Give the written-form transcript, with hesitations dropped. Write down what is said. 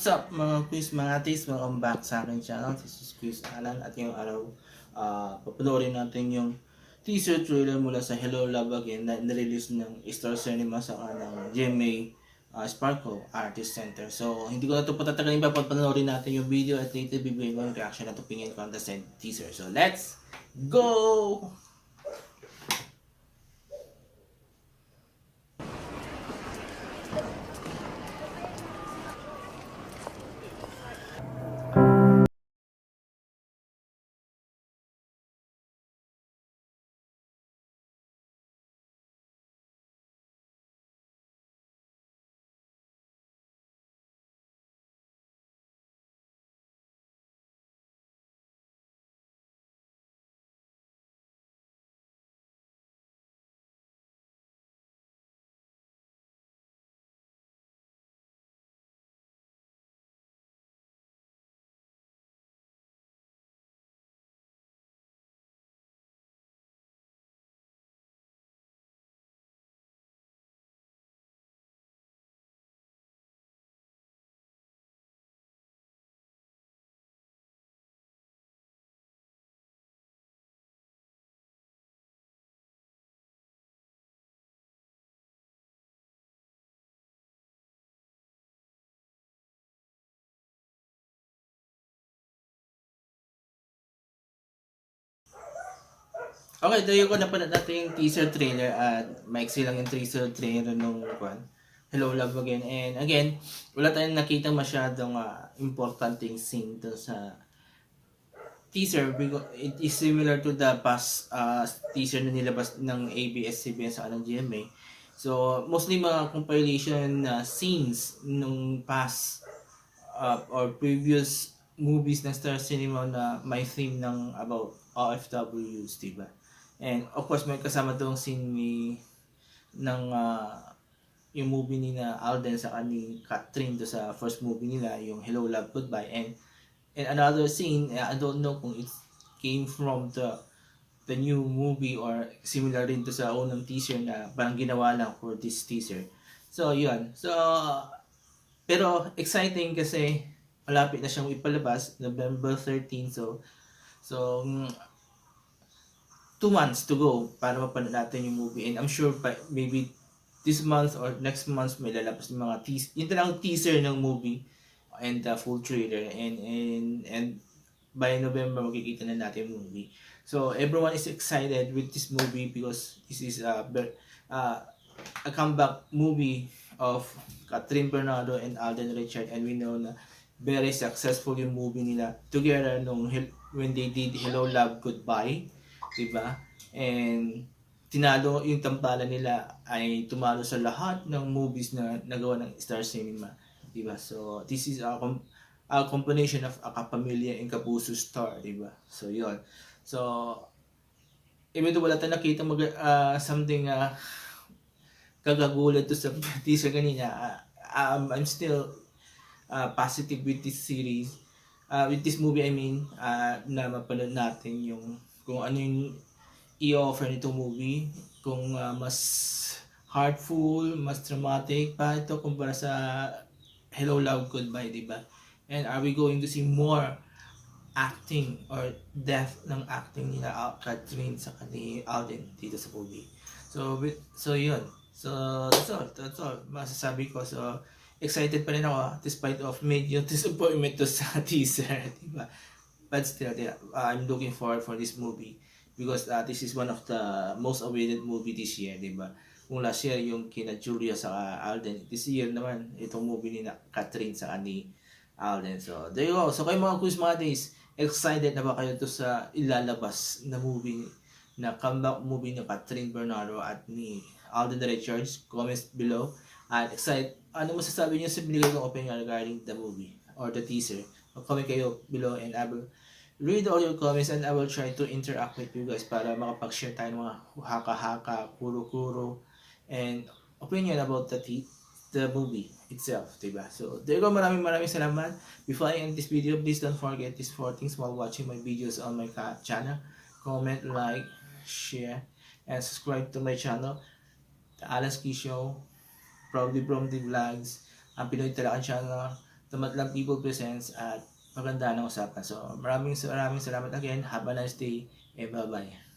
What's up mga quiz, mga atis? Welcome back sa akin channel. This is Quiz Alan at ngayong araw papanoorin natin yung teaser trailer mula sa Hello Love Again na nirelease ng Star Cinema sa ng GMA Sparkle Artist Center. So hindi ko na ito patatagalin pa, papanoorin natin yung video at later bibigyan ko yung reaction at opinion ko on the said teaser. So let's go! Okay, tayo ko napanood natin yung teaser trailer at maiksi lang yung teaser trailer nung Hello Love Again. And again, wala tayong nakita masyadong importanteng scene to sa teaser because it is similar to the past teaser na nilabas ng ABS-CBN sa ng GMA. So, mostly mga compilation scenes nung past or previous movies ng Star Cinema na may theme ng about OFWs, diba? And of course, may kasama doong scene ng yung movie ni na Alden sa ni Catherine do sa first movie nila, yung Hello Love Goodbye. And another scene, I don't know kung it came from the new movie or similar rin to sa unang teaser na parang ginawa lang for this teaser. So, yun. So, pero exciting kasi malapit na siyang ipalabas, November 13. So 2 months to go para mapanood natin yung movie. And I'm sure maybe this month or next month may lalabas ng mga teaser. Yun talagang teaser ng movie and the full trailer. And by November makikita na natin yung movie. So everyone is excited with this movie because this is a comeback movie of Catherine Bernardo and Alden Richard, and we know na very successful yung movie nila together when they did Hello Love Goodbye, diba? And tinalo yung tampalan nila ay tumalo sa lahat ng movies na nagawa ng Star Cinema, diba? So this is a combination of a kapamilya and kapuso star, diba? So yon. So even though wala tayong nakita something kagagulat to sa teaser kanina, I'm still positive with this series, with this movie I mean, na mapanood natin yung kung ano yung i-offer nitong movie, kung mas heartful, mas dramatic pa ito kumpara sa Hello Love Goodbye, diba? And are we going to see more acting or depth ng acting nila Catherine sa ni Alden dito sa movie? So yun. So that's all masasabi ko. So excited pa rin ako despite of medyo disappointment to sa teaser, diba? But still, I'm looking forward for this movie because this is one of the most awaited movie this year, diba? Kung last year yung kina Julia sa Alden, this year naman itong movie ni Catherine sa ni Alden. So there you go. So kayo mga Quiz Buddies, excited na ba kayo to sa ilalabas na movie, na comeback movie ni Catherine Bernardo at ni Alden Richards? Comments below. At excited, ano masasabi niyo sa binigay kong opinion regarding the movie or the teaser? Comment kayo below and I will read all your comments and I will try to interact with you guys para makapag-share tayo ng mga haka-haka, kuro-kuro, and opinion about the movie itself, diba? So, there you go. Maraming salamat. Before I end this video, please don't forget these 4 things while watching my videos on my channel. Comment, like, share, and subscribe to my channel, The Alan Ski Show, Proudly Bromdy Vlogs, ang Pinoy Talakan Channel, Tamatlang People Presents at maganda ng usapan. So maraming salamat again. Have a nice day and bye-bye.